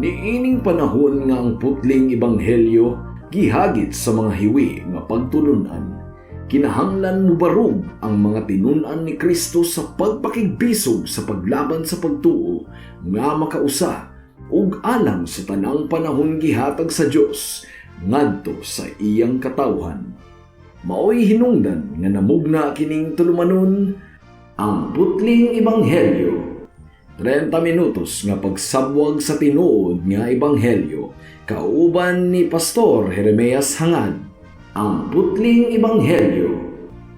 Niining panahon nga ang putling ebanghelyo gihagit sa mga hiwi nga pagtulunan. Kinahanglan mubarog ang mga tinunan ni Kristo sa pagpakigbisog sa paglaban sa pagtuo nga makausa ug alang sa tanang panahon gihatag sa Dios ngadto sa iyang katawhan. Maoy hinungdan nga namugna kining tulumanon ang putling ebanghelyo. 30 minutos nga pagsabwag sa tinuod nga ebanghelyo kauban ni Pastor Jeremias Hangad. Ang putling ebanghelyo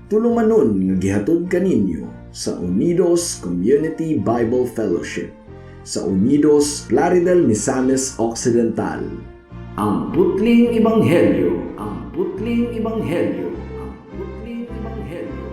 tulumanon nga gihatod kaninyo sa Unidos Community Bible Fellowship sa Unidos Plaridel, Misamis Occidental. Ang putling ebanghelyo, ang putling ebanghelyo, ang putling ebanghelyo.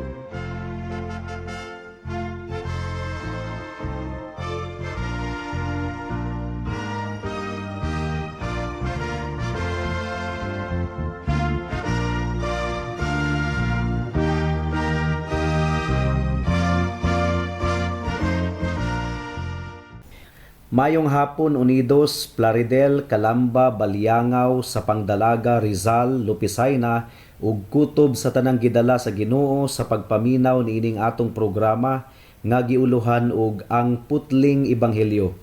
Mayong hapon Unidos, Plaridel, Calamba, Baliangaw, sa Pangdalaga, Rizal, Lupisayna ug kutob sa tanang gidala sa Ginoo sa pagpaminaw niining atong programa nga giuluhan og ang putling ebanghelyo.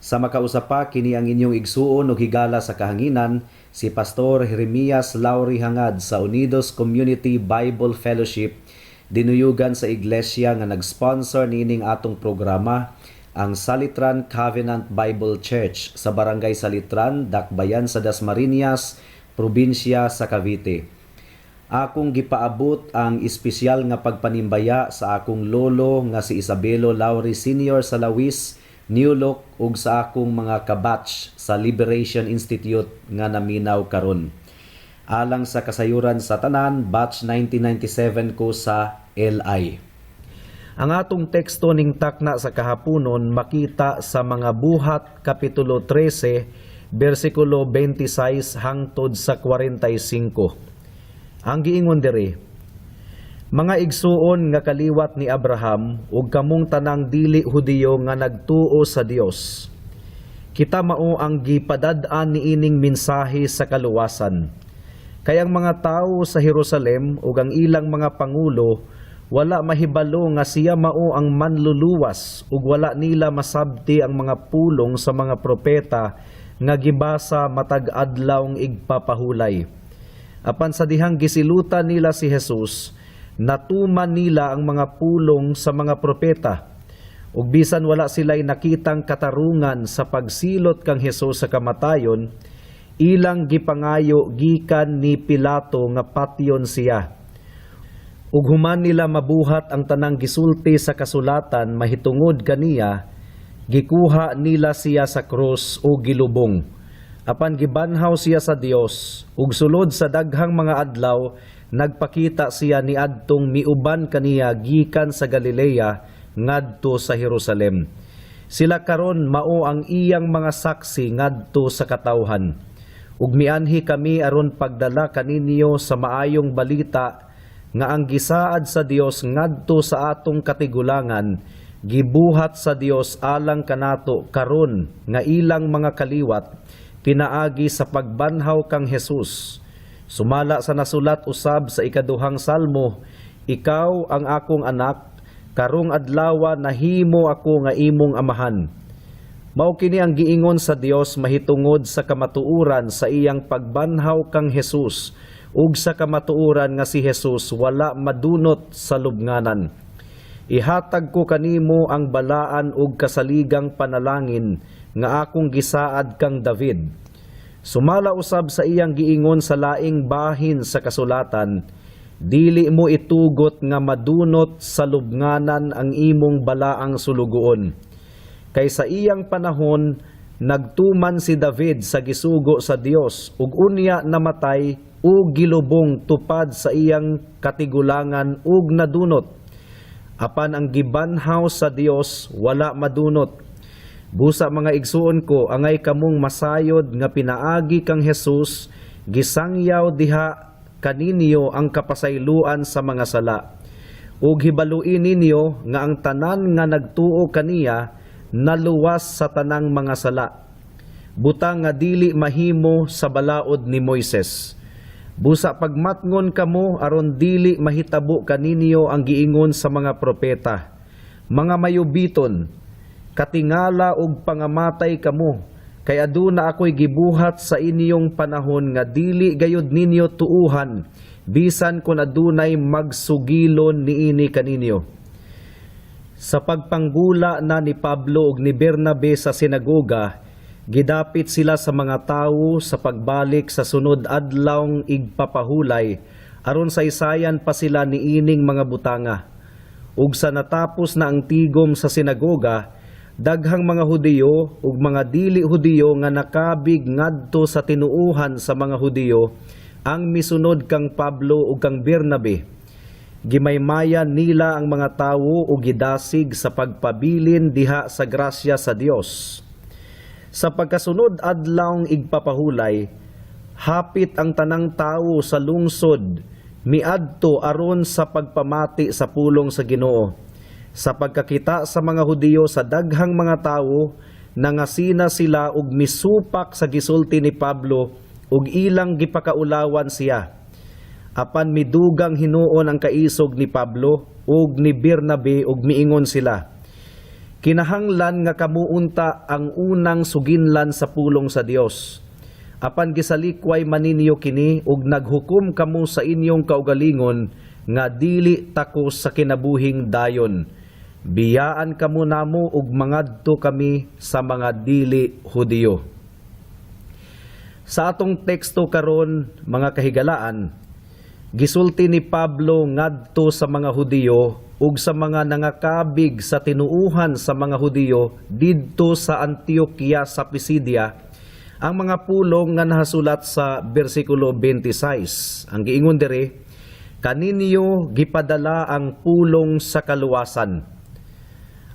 Sa makausapa kini ang inyong igsuon ug higala sa kahanginan si Pastor Jeremias Lauri Hangad sa Unidos Community Bible Fellowship dinuyugan sa iglesia nga nag-sponsor niining atong programa, ang Salitran Covenant Bible Church sa Barangay Salitran, Dakbayan sa Dasmariñas, probinsya sa Cavite. Akong gipaabot ang espesyal nga pagpanimbaya sa akong lolo nga si Isabelo Lauri Sr. sa Lawis, New Look ug sa akong mga kabatch sa Liberation Institute nga naminaw karon. Alang sa kasayuran sa tanan, batch 1997 ko sa LI. Ang atong teksto ning takna sa kahaponon makita sa mga Buhat Kapitulo 13, versikulo 26 hangtod sa 45. Ang giingon diri: mga igsuon nga kaliwat ni Abraham ug kamong tanang dili Hudiyo nga nagtuo sa Dios. Kita mao ang gipadad-an niining mensahe sa kaluwasan. Kay ang mga tawo sa Jerusalem ug ang ilang mga pangulo wala mahibalo nga siya mao ang manluluwas ug wala nila masabti ang mga pulong sa mga propeta nga gibasa matag adlawng igpapahulay. Apan sa dihang gisilutan nila si Jesus, natuman nila ang mga pulong sa mga propeta. Ug bisan wala sila'y nakitang katarungan sa pagsilot kang Jesus sa kamatayon, ilang gipangayo gikan ni Pilato nga patyon siya. Ug human nila mabuhat ang tanang gisulti sa kasulatan mahitungod kaniya, gikuha nila siya sa krus o gilubong. Apan gibanhaw siya sa Dios, ug sulod sa daghang mga adlaw nagpakita siya niadtong miuban kaniya gikan sa Galilea ngadto sa Jerusalem. Sila karon mao ang iyang mga saksi ngadto sa katawhan. Ug mianhi kami aron pagdala kaninyo sa maayong balita nga ang gisaad sa Dios ngadto sa atong katigulangan gibuhat sa Dios alang kanato karon nga ilang mga kaliwat pinaagi sa pagbanhaw kang Jesus. Sumala sa nasulat usab sa ikaduhang salmo, ikaw ang akong anak, karong adlaw nahimo ako nga imong amahan. Mao kini ang giingon sa Dios mahitungod sa kamatuoran sa iyang pagbanhaw kang Jesus ug sa kamatuoran nga si Jesus wala madunot sa lubnganan. Ihatag ko kanimo ang balaan ug kasaligang panalangin nga akong gisaad kang David. Sumala usab sa iyang giingon sa laing bahin sa kasulatan, dili mo itugot nga madunot sa lubnganan ang imong balaang sulugoon. Kay sa iyang panahon nagtuman si David sa gisugo sa Dios ug unya namatay ug gilubong tupad sa iyang katigulangan ug nadunot. Apan ang gibanhaw sa Dios wala madunot. Busa mga igsuon ko, angay kamong masayod nga pinaagi kang Jesus, gisangyaw diha kaninyo ang kapasayloan sa mga sala. Ug hibaluin ninyo nga ang tanan nga nagtuo kaniya naluwas sa tanang mga sala. butang nga dili mahimo sa balaod ni Moises. Busa pagmatngon kamo aron dili mahitabo kaninyo ang giingon sa mga propeta. Mga mayubiton, katingala og pangamatay kamo, kay aduna ako'y gibuhat sa inyong panahon nga dili gayud ninyo tuuhan, bisan kun adunay magsugilon niini kaninyo. Sa pagpanggula na ni Pablo ug ni Bernabe sa sinagoga, gidapit sila sa mga tawo sa pagbalik sa sunod adlawng igpapahulay aron saysayan pa sila niining mga butanga. Ug sa natapos na ang tigom sa sinagoga, daghang mga Hudiyo ug mga dili Hudiyo nga nakabig ngadto sa tinuuhan sa mga Hudiyo ang misunod kang Pablo ug kang Bernabe. Gimaymayan nila ang mga tawo ug gidasig sa pagpabilin diha sa grasya sa Dios. Sa pagkasunod adlawng igpapahulay, hapit ang tanang tawo sa lungsod miadto aron sa pagpamati sa pulong sa Ginoo. Sa pagkakita sa mga Hudiyo sa daghang mga tawo, nangasina sila ug misupak sa gisulti ni Pablo ug ilang gipakaulawan siya. Apan midugang hinuon ang kaisog ni Pablo ug ni Bernabe ug miingon sila, kinahanglan nga kamuunta ang unang suginlan sa pulong sa Dios. Apan gisalikway maninyo kini ug naghukom kamo sa inyong kaugalingon nga dili takos sa kinabuhing dayon. Biyaan kamo namo ug mangadto kami sa mga dili Hudiyo. Sa atong teksto karon, mga kahigalaan, gisulti ni Pablo ngadto sa mga Hudiyo ug sa mga nangakabig sa tinuuhan sa mga Hudiyo didto sa Antioquia sa Pisidia, ang mga pulong nga nahasulat sa bersikulo 26. Ang giingon diri, kaninyo gipadala ang pulong sa kaluwasan.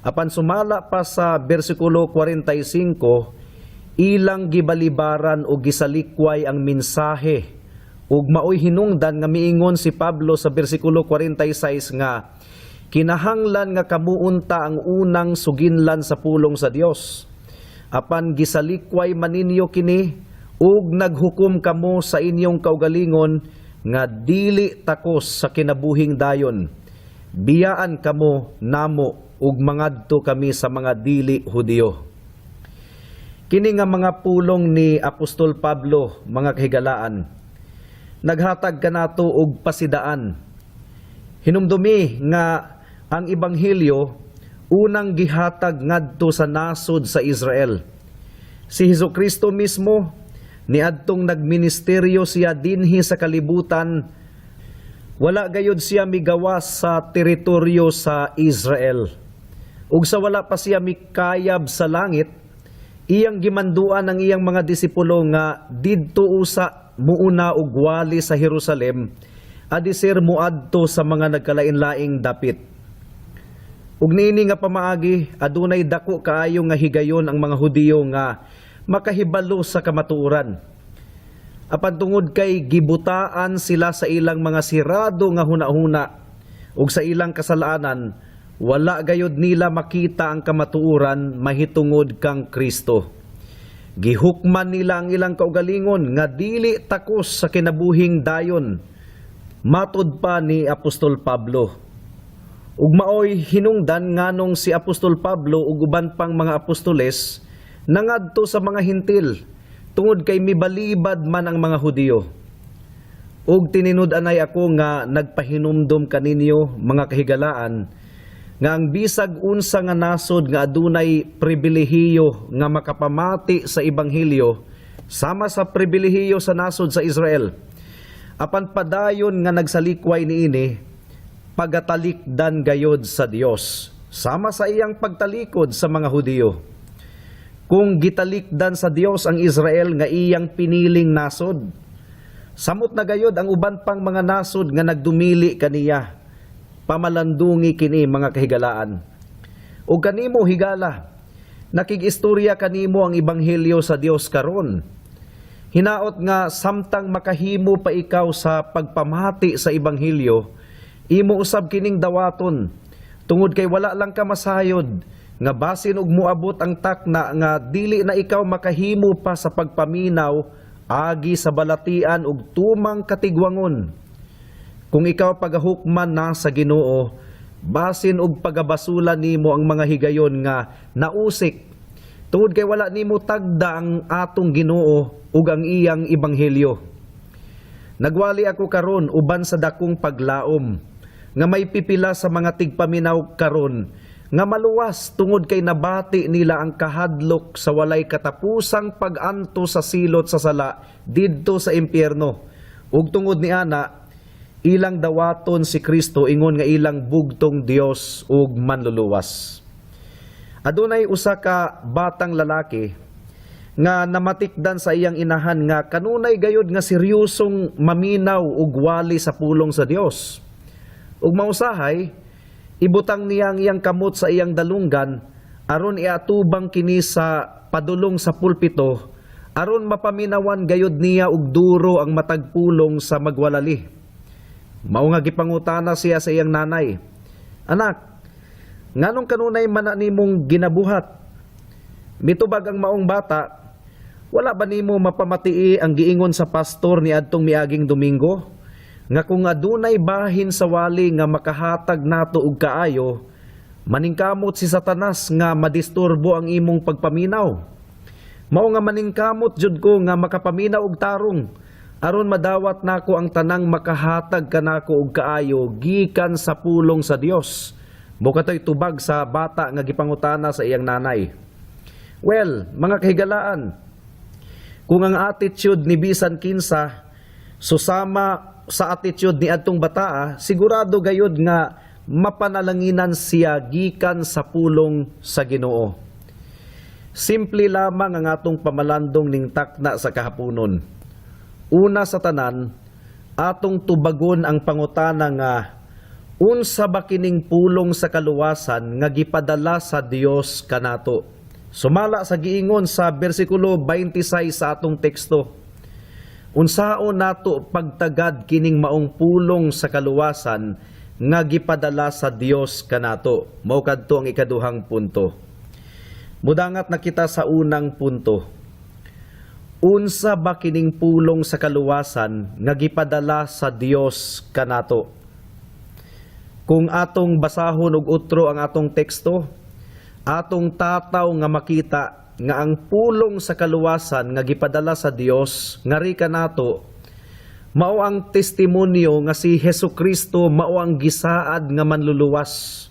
Apan sumala pa sa bersikulo 45, ilang gibalibaran o gisalikway ang mensahe ug maoy hinungdan nga miingon si Pablo sa bersikulo 46 nga kinahanglan nga kamuunta ang unang suginlan sa pulong sa Dios. Apan gisalikway maninyo kini ug naghukom kamo sa inyong kaugalingon nga dili takos sa kinabuhing dayon. Biyaan kamo namo ug mangadto kami sa mga dili Hudiyo. Kini nga mga pulong ni Apostol Pablo, mga kahigalaan, naghatag kanato og pasidaan. Hinumdumi nga ang Ebanghelyo unang gihatag ngadto sa nasod sa Israel. Si Hesukristo mismo niadtong nagministeryo siya dinhi sa kalibutan, wala gayud siya migawas sa teritoryo sa Israel. Ug sa wala pa siya mikayab sa langit, iyang gimanduan ang iyang mga disipulo nga didto usa muuna og wali sa Jerusalem, adisir muadto sa mga nagkalain-laing dapit. Ug niini nga pamaagi, adunay dako kaayo nga higayon ang mga Hudiyo nga makahibalo sa kamatuoran. Apan tungod kay gibutaan sila sa ilang mga sirado nga hunahuna ug sa ilang kasalaanan, wala gayud nila makita ang kamatuoran mahitungod kang Kristo. Gihukman nila ang ilang kaugalingon nga dili takos sa kinabuhing dayon, matud pa ni Apostol Pablo. Ug maoy hinungdan nganong si Apostol Pablo ug uban pang mga apostoles nangadto sa mga hintil tungod kay mibalibad man ang mga Hudiyo. Ug tinunud-anay ako nga nagpahinumdom kaninyo, mga kahigalaan, nga ang bisag unsa nga nasod nga adunay pribilehiyo nga makapamati sa Ebanghelyo sama sa pribilehiyo sa nasod sa Israel. Apan padayon nga nagsalikway niini, pagatalikdan gayod sa Dios sama sa iyang pagtalikod sa mga Hudiyo. Kung gitalikdan sa Dios ang Israel nga iyang piniling nasod, samot na gayod ang uban pang mga nasod nga nagdumili kaniya. Pamalandungi kini, mga kahigalaan. O kanimo higala, nakig-istorya kanimo ang Ebanghelyo sa Dios karon. Hinaot nga samtang makahimo pa ikaw sa pagpamati sa Ebanghelyo, imo usab kining dawaton, tungod kay wala lang ka masayod, nga basin og muabot ang takna nga dili na ikaw makahimo pa sa pagpaminaw agi sa balatian ug tumang katigwangon. Kung ikaw pagahukman na sa Ginoo, basin og pagabasulan nimo ang mga higayon nga nausik, tungod kay wala nimo tagda ang atong Ginoo ug ang iyang ebanghelyo. Nagwali ako karon uban sa dakong paglaom nga may pipila sa mga tigpaminaw karon nga maluwas tungod kay nabati nila ang kahadlok sa walay katapusang pag-anto sa silot sa sala didto sa impyerno. Ug tungod ni ana, ilang dawaton si Kristo ingon nga ilang bugtong Dios ug manluluwas. Adunay usa ka batang lalaki nga namatikdan sa iyang inahan nga kanunay gayud nga seryosong maminaw ug wali sa pulong sa Dios. Ug mausahay, ibutang niya ang iyang kamot sa iyang dalunggan aron iatubang kini sa padulong sa pulpito aron mapaminawan gayud niya og duro ang matag pulong sa magwalali. Mao nga gipangutana siya sa iyang nanay, "Anak, nganong kanunay man nimong ginabuhat? Mitubag ang maong bata, wala ba nimo mapamatii ang giingon sa pastor ni adtong miaging Domingo? Nga kung adunay bahin sa wali nga makahatag nato og kaayo, maningkamot si Satanas nga madisturbo ang imong pagpaminaw. Mao nga maningkamot jud ko nga makapaminaw og tarong, aron madawat nako ang tanang makahatag kanako og kaayo gikan sa pulong sa Dios." Bukatoy tubag sa bata nga gipangutana sa iyang nanay. Well, mga kahigalaan, kung ang attitude ni bisan kinsa susama sa attitude ni adtong bataa, sigurado gayud nga mapanalanginan siya gikan sa pulong sa Ginoo. Simple lamang ang atong pamalandong ning takna sa kahaponon. Una sa tanan, atong tubagon ang pangutana nga unsa ba kining pulong sa kaluwasan nga gipadala sa Dios kanato. Sumala sa giingon sa bersikulo 26 sa atong teksto, unsaon nato pagtagad kining maong pulong sa kaluwasan nga gipadala sa Dios kanato. Mao kadto ang ikaduhang punto. Mudangat na kita sa unang punto. Unsa ba kining pulong sa kaluwasan nga gipadala sa Dios kanato? Kung atong basahon og utro ang atong teksto, atong tataw nga makita nga ang pulong sa kaluwasan nga gipadala sa Dios ngari kanato mao ang testimonyo nga si Hesukristo mao ang gisaad nga manluluwas.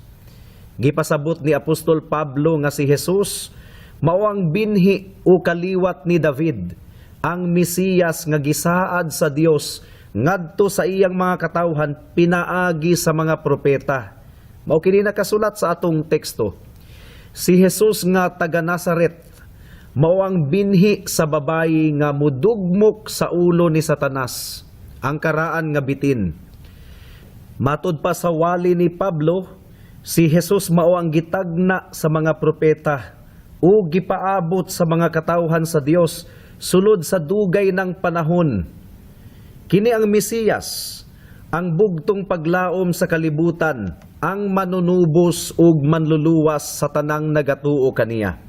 Gipasabot ni Apostol Pablo nga si Jesus mao ang binhi o kaliwat ni David, ang Mesiyas nga gisaad sa Dios ngadto sa iyang mga katawhan pinaagi sa mga propeta. Mao kini nakasulat sa atong teksto. Si Jesus nga taga Nazaret mao ang binhi sa babayi nga mudugmok sa ulo ni Satanas, ang karaan nga bitin. Matud pa sa wali ni Pablo, si Jesus mao ang gitagna sa mga propeta o gipaabot sa mga katawhan sa Dios sulod sa dugay ng panahon. Kini ang Mesiyas, ang bugtong paglaom sa kalibutan, ang manunubos ug manluluwas sa tanang nagatuo kaniya.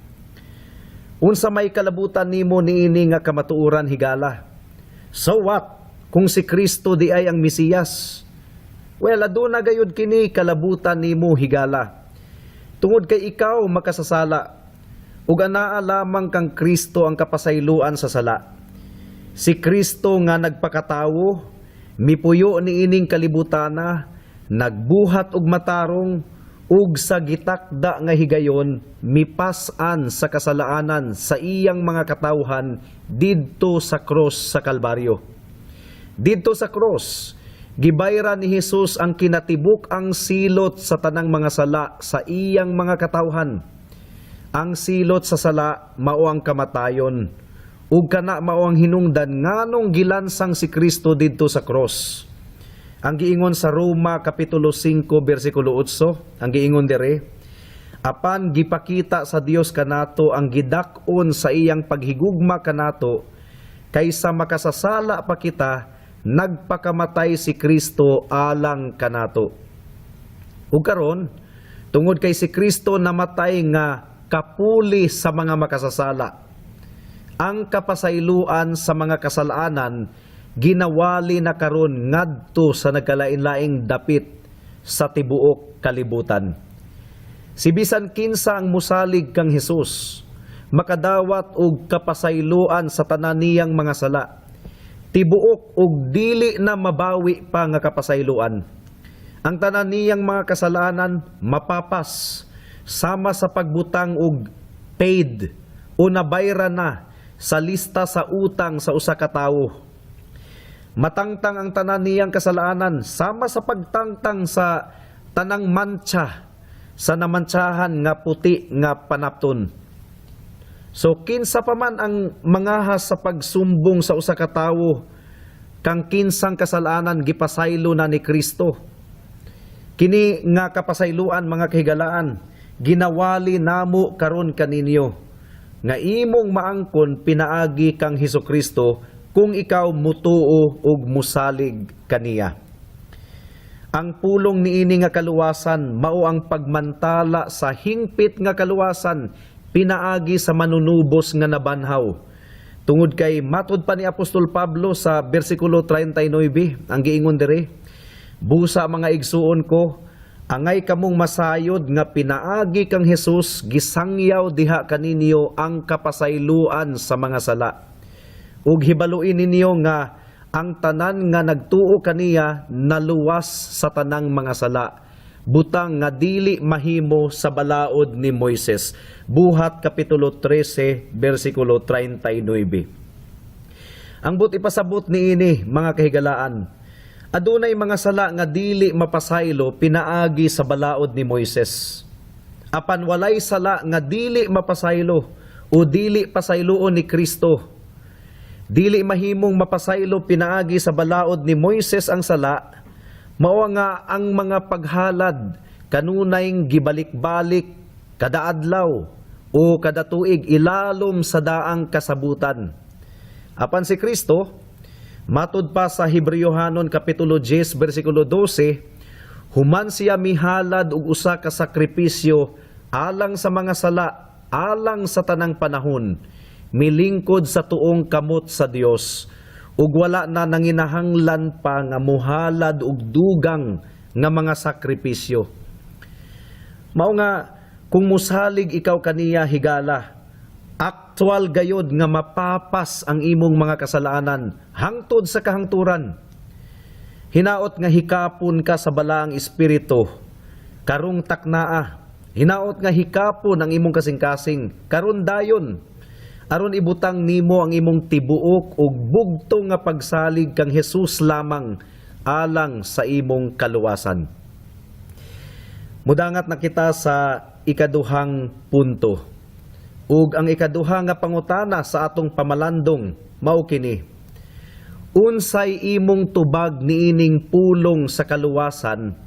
Unsa may kalabutan nimo niini nga kamatuoran higala? So what kung si Kristo di ay ang Mesiyas? Well, aduna gayud kini kalabutan nimo higala. Tungod kay ikaw makasasala ug anaa lamang kang Kristo ang kapasayloan sa sala. Si Kristo nga nagpakatawo, mipuyo ni ining kalibutana, nagbuhat og matarong ug sa gitakda nga higayon mipas-an sa kasalaanan sa iyang mga katawhan didto sa krus sa Kalbaryo. Didto sa krus, gibayra ni Jesus ang kinatibuk ang silot sa tanang mga sala sa iyang mga katawhan. Ang silot sa sala mao ang kamatayon, ug kana mao ang hinungdan nganong gilansang si Kristo didto sa krus. Ang giingon sa Roma kapitulo 5 bersikulo 8, ang giingon dire, apan gipakita sa Dios kanato ang gidak-on sa iyang paghigugma kanato, kaysa makasasala pa kita, nagpakamatay si Kristo alang kanato. Ug karon, Tungod kay si Kristo namatay nga kapuli sa mga makasasala. Ang kapasayloan sa mga kasalanan ginawali na karon ngadto sa nagkalain-laing dapit sa tibuok kalibutan. Si bisan kinsa ang musalig kang Hesus, makadawat og kapasayloan sa tanan niyang mga sala. Tibuok og dili na mabawi pa nga kapasayloan. Ang tanan niyang mga kasalanan mapapas sama sa pagbutang og paid o nabayra na sa lista sa utang sa usa ka tawo. Matangtang ang tanan niyang kasalanan sama sa pagtangtang sa tanang mantsa sa namantsahan nga puti nga panapton. So kinsa pa man ang mangahas sa pagsumbong sa usa ka tawo kang kinsang kasalanan gipasaylo na ni Kristo. Kini nga kapasayloan mga kahigalaan ginawali namo karon kaninyo nga imong maangkon pinaagi kang Hesukristo kung ikaw mutuo ug musalig kaniya. Ang pulong niini nga kaluwasan mao ang pagmantala sa hingpit nga kaluwasan pinaagi sa manunubos nga nabanhaw. Tungod kay matud pa ni Apostol Pablo sa bersikulo 39 ang giingon diri, busa mga igsuon ko, angay kamong masayod nga pinaagi kang Hesus gisangyaw diha kaninyo ang kapasayloan sa mga sala. Ug hibaluin ninyo nga ang tanan nga nagtuo kaniya naluwas sa tanang mga sala, butang nga dili mahimo sa balaod ni Moises. Buhat kapitulo 13 bersikulo 39. Ang buti pasabot niini mga kahigalaan, adunay mga sala nga dili mapasaylo pinaagi sa balaod ni Moises. Apan walay sala nga dili mapasaylo o dili pasayloon ni Kristo. Dili mahimong mapasaylo pinaagi sa balaod ni Moises ang sala, mao nga ang mga paghalad kanunayng gibalik-balik kada adlaw o kada tuig ilalom sa daang kasabutan. Apan si Kristo, matud pa sa Hebreyohanon kapitulo 10 bersikulo 12, human siya mihalad og usa ka sakripisyo alang sa mga sala, alang sa tanang panahon, milingkod sa tuong kamot sa Dios, ug wala na nanginahanglan pa nga muhalad og dugang nga mga sakripisyo. Mao nga kung musalig ikaw kaniya higala, aktual gayod nga mapapas ang imong mga kasalanan hangtod sa kahangturan. Hinaot nga hikapon ka sa balaang espiritu karong taknaa. Hinaot nga hikapon ang imong kasing-kasing karon dayon, aron ibutang nimo ang imong tibuok ug bugto nga pagsalig kang Hesus lamang alang sa imong kaluwasan. Mudangat na kita sa ikaduhang punto. Ug ang ikaduha nga pangutana sa atong pamalandong mao kini: unsay imong tubag niining pulong sa kaluwasan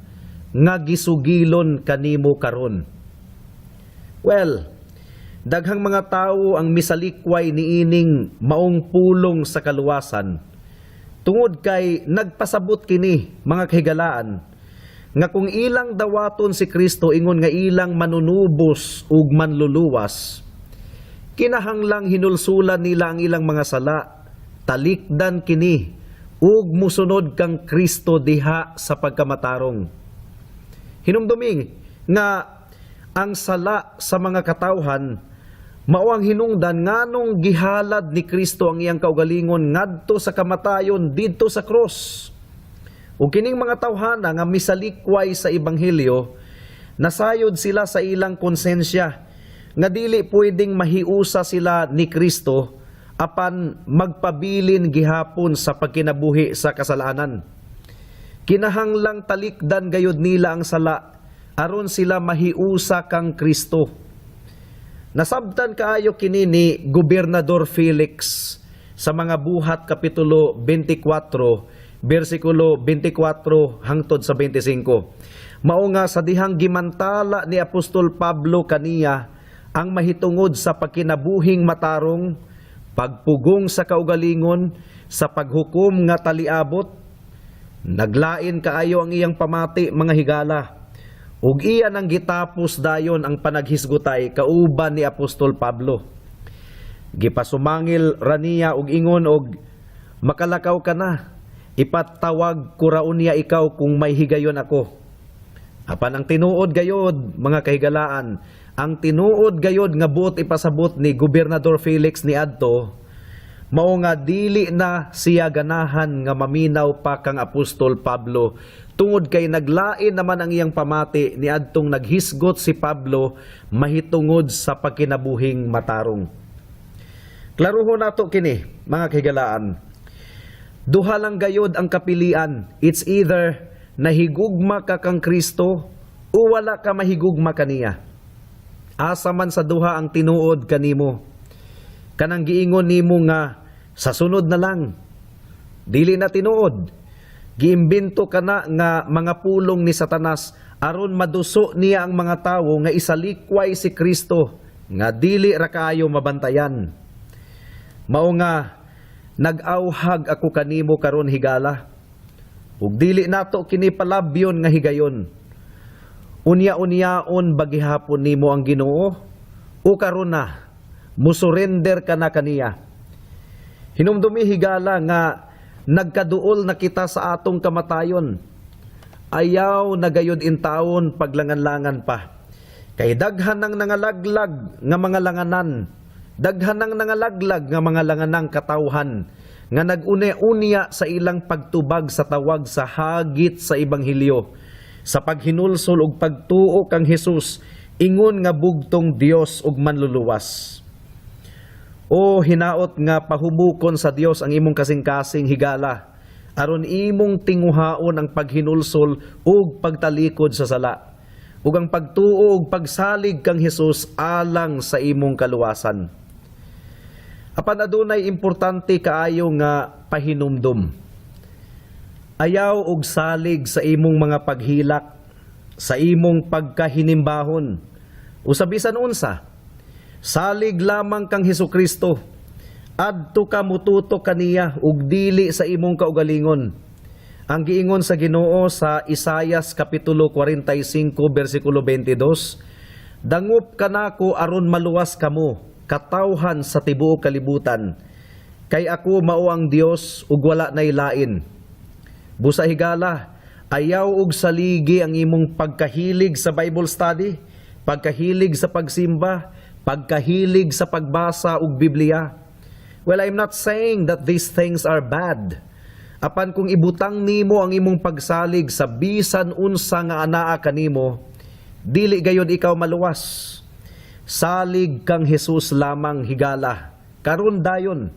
nga gisugilon kanimo karon? Well, daghang mga tawo ang misalikway niining maong pulong sa kaluwasan tungod kay nagpasabot kini mga kahigalaan nga kung ilang dawaton si Kristo ingon nga ilang manunubos ug manluluwas, kinahanglang hinulsulan nila ang ilang mga sala, talikdan kini ug musunod kang Kristo diha sa pagkamatarong. Hinumdumi nga ang sala sa mga katawhan mao ang hinungdan nganong gihalad ni Kristo ang iyang kaugalingon ngadto sa kamatayon didto sa krus. Ug kining mga tawhana nga misalikway sa ebanghelyo, nasayod sila sa ilang konsensya nga dili pwedeng mahiusa sila ni Kristo apan magpabilin gihapon sa pagkinabuhi sa kasalanan. Kinahanglang talikdan gayud nila ang sala aron sila mahiusa kang Kristo. Nasabtan kaayo kini ni Gobernador Felix sa mga Buhat kapitulo 24 bersikulo 24 hangtod sa 25. Mao nga sa dihang gimantala ni Apostol Pablo kaniya ang mahitungod sa pagkinabuhing matarong, pagpugong sa kaugalingon, sa paghukom nga taliabot, naglain kaayo ang iyang pamati mga higala. ug iya nang gitapos dayon ang panaghisgotay kauban ni Apostol Pablo. Gipasumangil raniya og ingon og, makalakaw ka na, ipatawag ko raon niya ikaw kung may higayon ako. Apan ang tinuod gayod, mga kahigalaan, ang tinuod gayod nga buot ipasabot ni Gobernador Felix ni adto, mao nga dili na siya ganahan nga maminaw pa kang Apostol Pablo, tungod kay naglain naman ang iyang pamati ni adtong naghisgot si Pablo mahitungod sa pagkinabuhing matarong. Klaruho nato kini, mga kahigalaan. Duha lang gayod ang kapilian. It's either nahigugma ka kang Kristo o wala ka mahigugma kaniya. Asa man sa duha ang tinuod kanimo. Kanang giingon nimo nga sa sunod na lang. Dili na tinuod. Giimbento ka na nga mga pulong ni Satanas aron maduso niya ang mga tawo nga isalikway si Kristo nga dili ra kaayo mabantayan. Mao nga nag-awhag ako kanimo karon higala. Ug dili nato kini palabyon nga higayon. Unya-unyaon bagihapon nimo ang Ginoo o karon na musurrender ka na kaniya. Hinumdumi higala nga nagkaduol na kita sa atong kamatayon. Ayaw na gayud intawon paglangan-langan pa. Kay daghan nang nangalaglag nga mga langanan. Daghan nang nangalaglag nga mga langanang katawhan nga nag-une-unya sa ilang pagtubag sa tawag sa hagit sa Ebanghelyo, sa paghinulsol ug pagtuo kang Hesus, ingon nga bugtong Dios ug manluluwas. O hinaot nga pahubukon sa Dios ang imong kasing-kasing higala, aron imong tinguhaon ang paghinulsol ug pagtalikod sa sala, ug ang pagtuo ug pagsalig kang Hesus alang sa imong kaluwasan. Apan adunay importante kaayo nga pahinumdum. Ayaw og salig sa imong mga paghilak, sa imong pagkahinimbahon, o sa bisan unsa. Salig lamang kang Hesukristo, adto ka mututo kaniya ug dili sa imong kaugalingon. Ang giingon sa Ginoo sa Isaias kapitulo 45 bersikulo 22, dangop kanako aron maluwas kamo, katawhan sa tibuok kalibutan, kay ako mao ang Dios ug wala nay lain. Busa higala, ayaw og saligi ang imong pagkahilig sa Bible study, pagkahilig sa pagsimba, pagkahilig sa pagbasa og Biblia. Well, I'm not saying that these things are bad. Apan kung ibutang nimo ang imong pagsalig sa bisan unsa nga anaa kanimo, dili gayud ikaw maluwas. Salig kang Hesus lamang higala, karon dayon.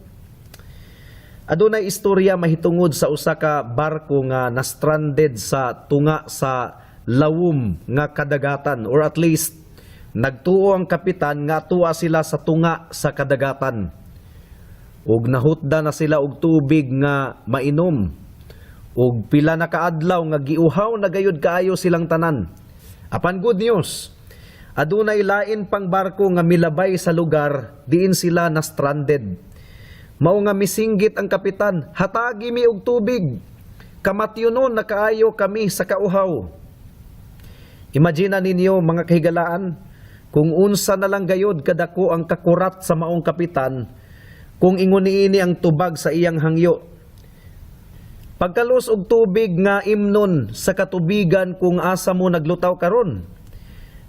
Adunay istorya mahitungod sa usa ka barko nga na-stranded sa tunga sa lawom nga kadagatan, or at least nagtuo ang kapitan nga tuwa sila sa tunga sa kadagatan. Ug nahutda na sila og tubig nga mainom. Ug pila na kaadlaw nga giuhaw na gayud kaayo silang tanan. Apan good news, adunay lain pang barko nga milabay sa lugar diin sila na stranded. Mao nga misinggit ang kapitan, hatagi mi og tubig. Kamatyonon na kaayo kami sa kauhaw. Imagine ninyo mga kahigalaan, kung unsa na lang gayod kadako ang kakurat sa maong kapitan, kung ingon niini ang tubag sa iyang hangyo. Pagkalos og tubig nga imnon sa katubigan kung asa mo naglutaw karon.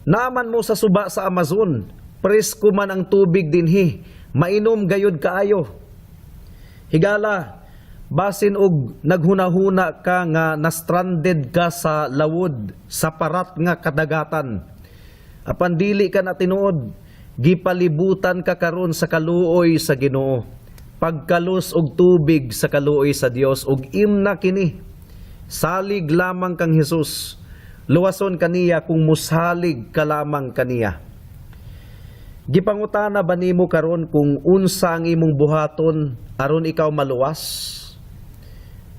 Naaman mo sa suba sa Amazon, presko man ang tubig dinhi, mainom gayud kaayo. Higala, basin og naghunahuna ka nga na-stranded ka sa lawod, sa parat nga kadagatan. Apan dili ka na tinuod, gipalibutan ka karon sa kaluoy sa Ginoo. Pagkalos og tubig sa kaluoy sa Dios ug imna kini. Salig lamang kang Hesus. Luwason kaniya kung musalig ka lamang kaniya. Gipangutana ba nimo karon kung unsa ang imong buhaton aron ikaw maluwas?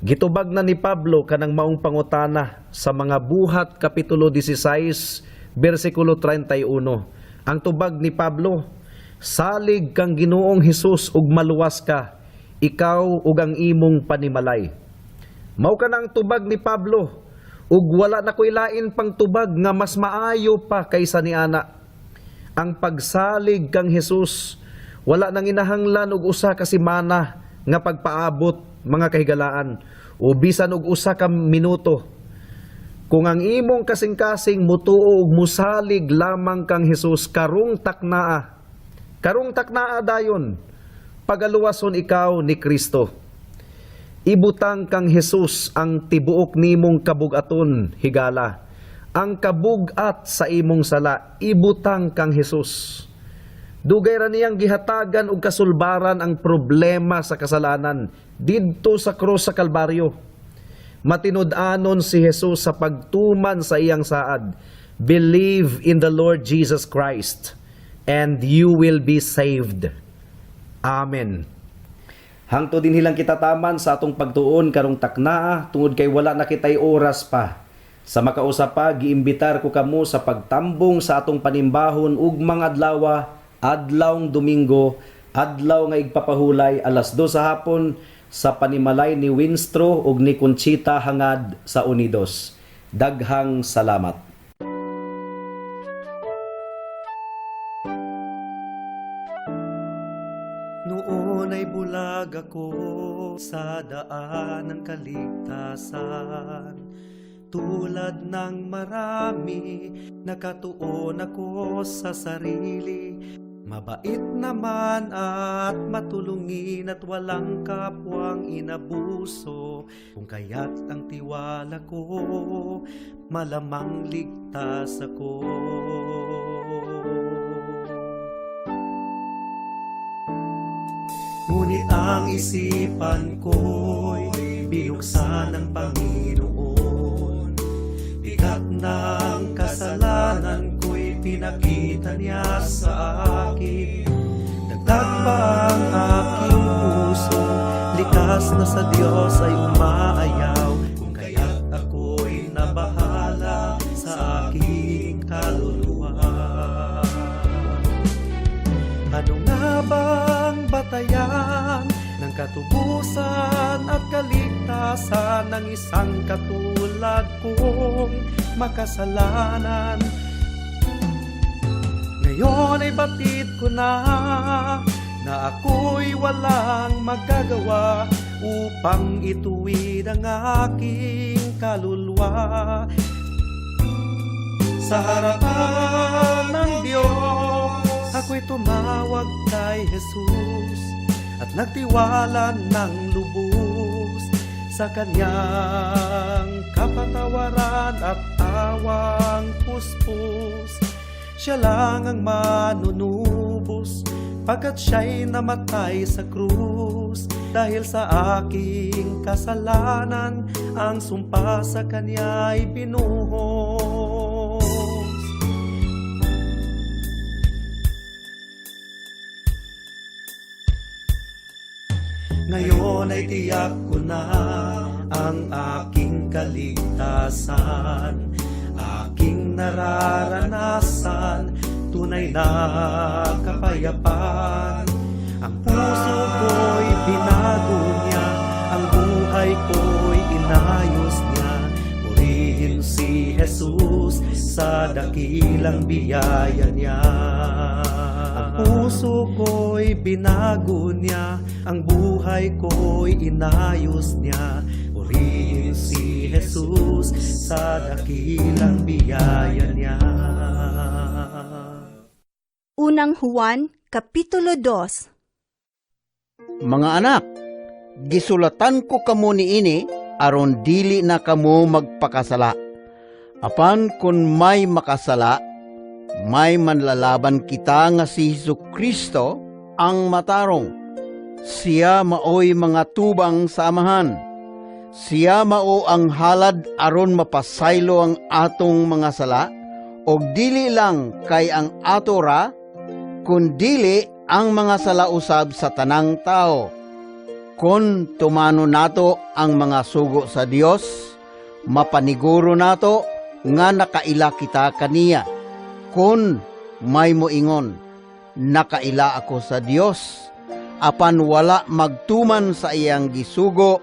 Gitubag na ni Pablo kanang maong pangutana sa mga buhat kapitulo 16 bersikulo 31. Ang tubag ni Pablo, salig kang Ginoong Hesus ug maluwas ka, ikaw ug ang imong panimalay. Mao ka na ang tubag ni Pablo, ug wala na ko'y lain pang tubag nga mas maayo pa kaysa ni ana. Ang pagsalig kang Hesus, wala nang inahanglan og usa ka semana nga pagpaabot mga kahigalaan o bisan og usa ka minuto. Kung ang imong kasing-kasing mutuo ug musalig lamang kang Hesus karong taknaa. Karong taknaa dayon, pagaluwason ikaw ni Kristo. Ibutang kang Hesus ang tibuok nimong kabugaton, higala. Ang kabugat sa imong sala, ibutang kang Hesus. Dugay ra niyang gihatagan og kasulbaran ang problema sa kasalanan didto sa krus sa Kalbaryo. Matinud-anon si Hesus sa pagtuman sa iyang saad. Believe in the Lord Jesus Christ and you will be saved. Amen. Hangto din hilang kita taman sa atong pagtuon karong taknaa tungod kay wala na kitay oras pa. Sa makausap pa, giimbitar ko kamo sa pagtambong sa atong panimbahon ug mga adlawng Domingo, adlaw nga igpapahulay alas 2 sa hapon sa panimalay ni Winstro ug ni Conchita hangad sa Unidos. Daghang salamat. Noon ay bulag ako sa daan ng kaligtasan. Tulad ng marami, nakatuon ako sa sarili. Mabait naman at matulungin at walang kapwang inabuso. Kung kaya't ang tiwala ko, malamang ligtas ako. Ngunit ang isipan ko'y binuksan ng Panginoon. Bigat ng kasalanan ko'y pinakita niya sa akin. Dagdag pa ang aking puso, likas na sa Diyos ay umaayaw. Kung kaya't ako'y nabahala sa aking kaluluwa. Ano nga bang batayan ng katubusan at kaligtasan ng isang katulad kong makasalanan? Ngayon ay batid ko na ako'y walang magagawa upang ituwid ang aking kaluluwa. Sa harapan ng Diyos, ako'y tumawag kay Jesus at nagtiwala ng lubos sa kanyang kapatawaran at awang puspos. Siya lang ang manunubos pagkat siya'y namatay sa krus. Dahil sa aking kasalanan, ang sumpa sa kanya'y binuhos. Ngayon ay tiyak ko na ang aking kaligtasan, aking nararanasan, tunay na kapayapaan. Ang puso ko'y binago niya, ang buhay ko'y inayos niya. Purihin si Jesus sa dakilang biyaya niya. Ang puso ko'y binago niya, ang buhay ko'y inayos niya. Purihin si Jesus sa dakilang biyaya niya. Unang Juan, Kapitulo 2. Mga anak, gisulatan ko kamo niini aron dili na kamo magpakasala. Apan kun may makasala, may manlalaban kita nga si Jesucristo ang matarong. Siya maoy mga tubang sa amahan. Siya mao ang halad aron mapasaylo ang atong mga sala, og dili lang kay ang ato ra, kundili ang mga sala usab sa tanang tao. Kun tumano nato ang mga sugo sa Dios, mapaniguro nato nga nakaila kita kaniya. Kun may moingon, nakaila ako sa Dios, apan wala magtuman sa iyang gisugo,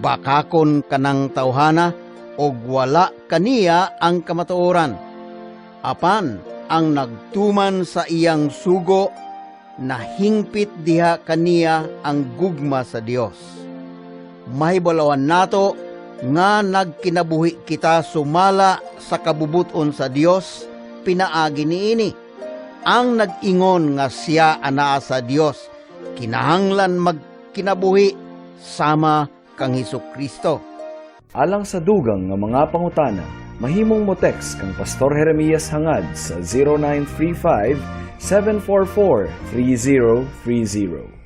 bakakon kanang tawhana, og wala kaniya ang kamatuoran. Apan ang nagtuman sa iyang sugo, nahingpit diha kaniya ang gugma sa Dios. Mahibalawan nato nga nagkinabuhi kita sumala sa kabubuton sa Dios, pinaagi niini. Ang nag-ingon nga siya anaa sa Dios, kinahanglan magkinabuhi sama kang Hesukristo. Alang sa dugang nga mga pangutana, mahimong mo text kang Pastor Jeremias hangad sa 0935 744 3030.